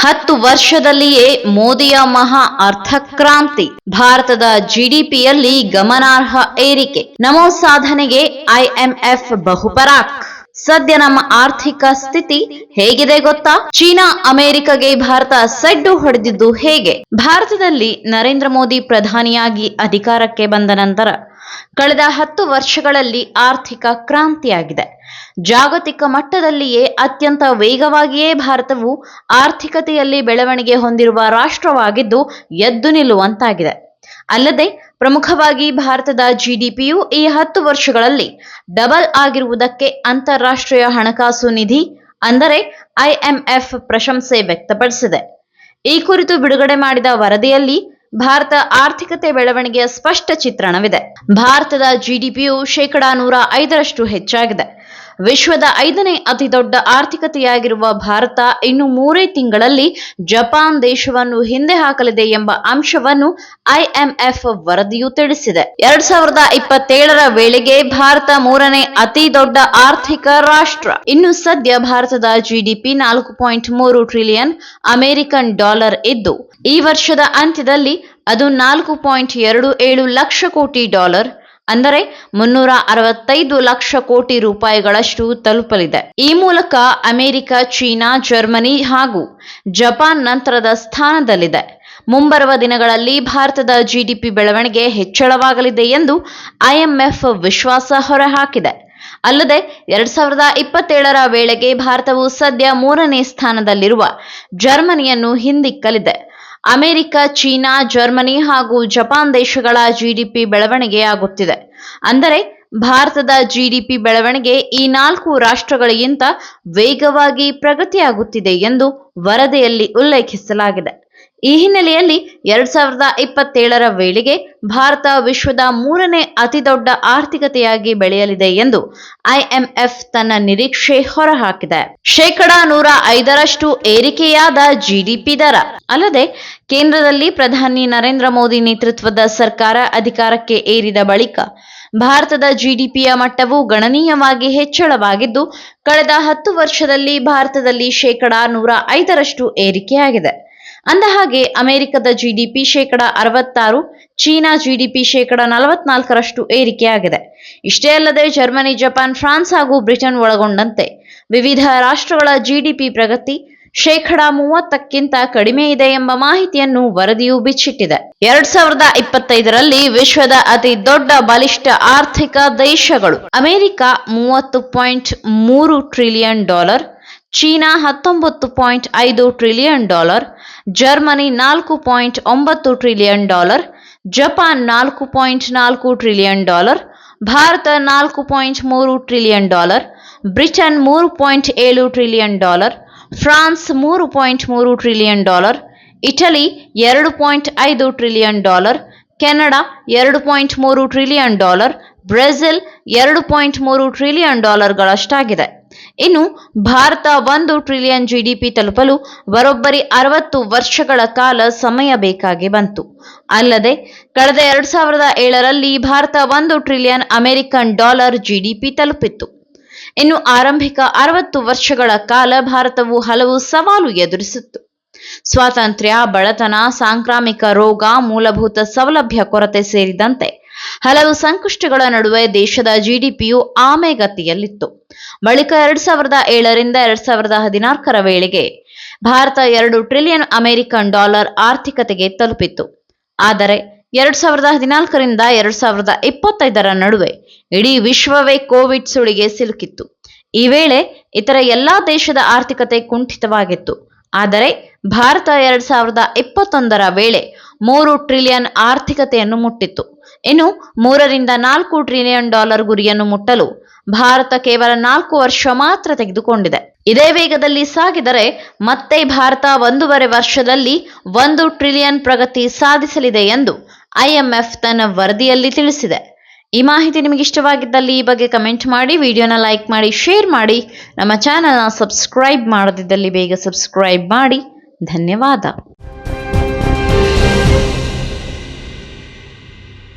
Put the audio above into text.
10 ವರ್ಷದಲ್ಲಿಯೇ ಮೋದಿಯ ಮಹಾ ಅರ್ಥಕ್ರಾಂತಿ. ಭಾರತದ ಜಿಡಿಪಿಯಲ್ಲಿ ಗಮನಾರ್ಹ ಏರಿಕೆ. ನಮೋ ಸಾಧನೆಗೆ ಐಎಂಎಫ್ ಬಹುಪರಾಕ್. ಸದ್ಯ ನಮ್ಮ ಆರ್ಥಿಕ ಸ್ಥಿತಿ ಹೇಗಿದೆ ಗೊತ್ತಾ? ಚೀನಾ ಅಮೆರಿಕಗೆ ಭಾರತ ಸೆಡ್ಡು ಹೊಡೆದಿದ್ದು ಹೇಗೆ? ಭಾರತದಲ್ಲಿ ನರೇಂದ್ರ ಮೋದಿ ಪ್ರಧಾನಿಯಾಗಿ ಅಧಿಕಾರಕ್ಕೆ ಬಂದ ನಂತರ ಕಳೆದ 10 ವರ್ಷಗಳಲ್ಲಿ ಆರ್ಥಿಕ ಕ್ರಾಂತಿಯಾಗಿದೆ. ಜಾಗತಿಕ ಮಟ್ಟದಲ್ಲಿಯೇ ಅತ್ಯಂತ ವೇಗವಾಗಿಯೇ ಭಾರತವು ಆರ್ಥಿಕತೆಯಲ್ಲಿ ಬೆಳವಣಿಗೆ ಹೊಂದಿರುವ ರಾಷ್ಟ್ರವಾಗಿದ್ದು ಎದ್ದು ನಿಲ್ಲುವಂತಾಗಿದೆ. ಅಲ್ಲದೆ ಪ್ರಮುಖವಾಗಿ ಭಾರತದ ಜಿಡಿಪಿಯು ಈ 10 ವರ್ಷಗಳಲ್ಲಿ ಡಬಲ್ ಆಗಿರುವುದಕ್ಕೆ ಅಂತಾರಾಷ್ಟ್ರೀಯ ಹಣಕಾಸು ನಿಧಿ ಅಂದರೆ ಐಎಂಎಫ್ ಪ್ರಶಂಸೆ ವ್ಯಕ್ತಪಡಿಸಿದೆ. ಈ ಕುರಿತು ಬಿಡುಗಡೆ ಮಾಡಿದ ವರದಿಯಲ್ಲಿ ಭಾರತ ಆರ್ಥಿಕತೆ ಬೆಳವಣಿಗೆಯ ಸ್ಪಷ್ಟ ಚಿತ್ರಣವಿದೆ. ಭಾರತದ ಜಿಡಿಪಿಯು 105% ಹೆಚ್ಚಾಗಿದೆ. ವಿಶ್ವದ 5ನೇ ಅತಿ ದೊಡ್ಡ ಆರ್ಥಿಕತೆಯಾಗಿರುವ ಭಾರತ ಇನ್ನು 3 ತಿಂಗಳಲ್ಲಿ ಜಪಾನ್ ದೇಶವನ್ನು ಹಿಂದೆ ಹಾಕಲಿದೆ ಎಂಬ ಅಂಶವನ್ನು ಐಎಂಎಫ್ ವರದಿಯು ತಿಳಿಸಿದೆ. 2027ರ ವೇಳೆಗೆ ಭಾರತ 3ನೇ ಅತಿ ದೊಡ್ಡ ಆರ್ಥಿಕ ರಾಷ್ಟ್ರ. ಇನ್ನು ಸದ್ಯ ಭಾರತದ ಜಿಡಿಪಿ 4.3 ಟ್ರಿಲಿಯನ್ ಅಮೆರಿಕನ್ ಡಾಲರ್ ಇದ್ದು ಈ ವರ್ಷದ ಅಂತ್ಯದಲ್ಲಿ ಅದು 4.27 ಲಕ್ಷ ಕೋಟಿ ಡಾಲರ್ ಅಂದರೆ 365 ಲಕ್ಷ ಕೋಟಿ ರೂಪಾಯಿಗಳಷ್ಟು ತಲುಪಲಿದೆ. ಈ ಮೂಲಕ ಅಮೆರಿಕ, ಚೀನಾ, ಜರ್ಮನಿ ಹಾಗೂ ಜಪಾನ್ ನಂತರದ ಸ್ಥಾನದಲ್ಲಿದೆ. ಮುಂಬರುವ ದಿನಗಳಲ್ಲಿ ಭಾರತದ ಜಿಡಿಪಿ ಬೆಳವಣಿಗೆ ಹೆಚ್ಚಳವಾಗಲಿದೆ ಎಂದು ಐಎಂಎಫ್ ವಿಶ್ವಾಸ ಹೊರಹಾಕಿದೆ. ಅಲ್ಲದೆ 2027ರ ವೇಳೆಗೆ ಭಾರತವು ಸದ್ಯ 3ನೇ ಸ್ಥಾನದಲ್ಲಿರುವ ಜರ್ಮನಿಯನ್ನು ಹಿಂದಿಕ್ಕಲಿದೆ. ಅಮೆರಿಕ, ಚೀನಾ, ಜರ್ಮನಿ ಹಾಗೂ ಜಪಾನ್ ದೇಶಗಳ ಜಿಡಿಪಿ ಬೆಳವಣಿಗೆಯಾಗುತ್ತಿದೆ. ಅಂದರೆ ಭಾರತದ ಜಿಡಿಪಿ ಬೆಳವಣಿಗೆ ಈ 4 ರಾಷ್ಟ್ರಗಳಿಗಿಂತ ವೇಗವಾಗಿ ಪ್ರಗತಿಯಾಗುತ್ತಿದೆ ಎಂದು ವರದಿಯಲ್ಲಿ ಉಲ್ಲೇಖಿಸಲಾಗಿದೆ. ಈ ಹಿನ್ನೆಲೆಯಲ್ಲಿ 2027ರ ವೇಳೆಗೆ ಭಾರತ ವಿಶ್ವದ 3ನೇ ಅತಿದೊಡ್ಡ ಆರ್ಥಿಕತೆಯಾಗಿ ಬೆಳೆಯಲಿದೆ ಎಂದು ಐಎಂಎಫ್ ತನ್ನ ನಿರೀಕ್ಷೆ ಹೊರಹಾಕಿದೆ. 105% ಏರಿಕೆಯಾದ ಜಿಡಿಪಿ ದರ. ಅಲ್ಲದೆ ಕೇಂದ್ರದಲ್ಲಿ ಪ್ರಧಾನಿ ನರೇಂದ್ರ ಮೋದಿ ನೇತೃತ್ವದ ಸರ್ಕಾರ ಅಧಿಕಾರಕ್ಕೆ ಏರಿದ ಬಳಿಕ ಭಾರತದ ಜಿಡಿಪಿಯ ಮಟ್ಟವು ಗಣನೀಯವಾಗಿ ಹೆಚ್ಚಳವಾಗಿದ್ದು ಕಳೆದ 10 ವರ್ಷದಲ್ಲಿ ಭಾರತದಲ್ಲಿ 105% ಏರಿಕೆಯಾಗಿದೆ. ಅಂದಹಾಗೆ ಅಮೆರಿಕದ ಜಿಡಿಪಿ 66%, ಚೀನಾ ಜಿಡಿಪಿ 44% ಏರಿಕೆಯಾಗಿದೆ. ಇಷ್ಟೇ ಅಲ್ಲದೆ ಜರ್ಮನಿ, ಜಪಾನ್, ಫ್ರಾನ್ಸ್ ಹಾಗೂ ಬ್ರಿಟನ್ ಒಳಗೊಂಡಂತೆ ವಿವಿಧ ರಾಷ್ಟ್ರಗಳ ಜಿಡಿಪಿ ಪ್ರಗತಿ 30%ಕ್ಕಿಂತ ಕಡಿಮೆ ಇದೆ ಎಂಬ ಮಾಹಿತಿಯನ್ನು ವರದಿಯು ಬಿಚ್ಚಿಟ್ಟಿದೆ. 2025ರಲ್ಲಿ ವಿಶ್ವದ ಅತಿ ದೊಡ್ಡ ಬಲಿಷ್ಠ ಆರ್ಥಿಕ ದೇಶಗಳು: America $30.3 trillion, China $19.5 trillion, Germany $4.9 trillion, Japan $4.4 trillion, Bharat $4.3 trillion, Britain $3.7 trillion, France $3.3 trillion, Italy $2.5 trillion, Canada $2.3 trillion, Brazil $2.3 trillion ಗಳಷ್ಟಾಗಿದೆ. ಇನ್ನು ಭಾರತ 1 ಟ್ರಿಲಿಯನ್ ಜಿಡಿಪಿ ತಲುಪಲು ಬರೋಬ್ಬರಿ 60 ವರ್ಷಗಳ ಕಾಲ ಸಮಯ ಬೇಕಾಗಿ ಬಂತು. ಅಲ್ಲದೆ ಕಳೆದ 2007ರಲ್ಲಿ Bharat 1 trillion American dollar GDP ತಲುಪಿತ್ತು. ಇನ್ನು ಆರಂಭಿಕ 60 ವರ್ಷಗಳ ಕಾಲ ಭಾರತವು ಹಲವು ಸವಾಲು ಎದುರಿಸಿತ್ತು. ಸ್ವಾತಂತ್ರ್ಯ, ಬಡತನ, ಸಾಂಕ್ರಾಮಿಕ ರೋಗ, ಮೂಲಭೂತ ಸೌಲಭ್ಯ ಕೊರತೆ ಸೇರಿದಂತೆ ಹಲವು ಸಂಕಷ್ಟಗಳ ನಡುವೆ ದೇಶದ ಜಿಡಿಪಿಯು ಆಮೆಗತಿಯಲ್ಲಿತ್ತು. ಬಳಿಕ 2007ರಿಂದ 2014ರ ವೇಳೆಗೆ ಭಾರತ 2 ಟ್ರಿಲಿಯನ್ ಅಮೆರಿಕನ್ ಡಾಲರ್ ಆರ್ಥಿಕತೆಗೆ ತಲುಪಿತ್ತು. ಆದರೆ 2014ರಿಂದ 2025ರ ನಡುವೆ ಇಡೀ ವಿಶ್ವವೇ ಕೋವಿಡ್ ಸುಳಿಗೆ ಸಿಲುಕಿತ್ತು. ಈ ವೇಳೆ ಇತರ ಎಲ್ಲಾ ದೇಶದ ಆರ್ಥಿಕತೆ ಕುಂಠಿತವಾಗಿತ್ತು. ಆದರೆ ಭಾರತ 2021ರ ವೇಳೆ 3 ಟ್ರಿಲಿಯನ್ ಆರ್ಥಿಕತೆಯನ್ನು ಮುಟ್ಟಿತ್ತು. ಇನ್ನು 3ರಿಂದ 4 ಟ್ರಿಲಿಯನ್ ಡಾಲರ್ ಗುರಿಯನ್ನು ಮುಟ್ಟಲು ಭಾರತ ಕೇವಲ 4 ವರ್ಷ ಮಾತ್ರ ತೆಗೆದುಕೊಂಡಿದೆ. ಇದೇ ವೇಗದಲ್ಲಿ ಸಾಗಿದರೆ ಮತ್ತೆ ಭಾರತ 1.5 ವರ್ಷದಲ್ಲಿ 1 ಟ್ರಿಲಿಯನ್ ಪ್ರಗತಿ ಸಾಧಿಸಲಿದೆ ಎಂದು ಐಎಂಎಫ್ ತನ್ನ ವರದಿಯಲ್ಲಿ ತಿಳಿಸಿದೆ. ಈ ಮಾಹಿತಿ ನಿಮಗೆ ಇಷ್ಟವಾಗಿದ್ದಲ್ಲಿ ಈ ಬಗ್ಗೆ ಕಮೆಂಟ್ ಮಾಡಿ, ವಿಡಿಯೋನ ಲೈಕ್ ಮಾಡಿ, ಶೇರ್ ಮಾಡಿ. ನಮ್ಮ ಚಾನೆಲ್ನ ಸಬ್ಸ್ಕ್ರೈಬ್ ಮಾಡದಿದ್ದಲ್ಲಿ ಬೇಗ ಸಬ್ಸ್ಕ್ರೈಬ್ ಮಾಡಿ. ಧನ್ಯವಾದ.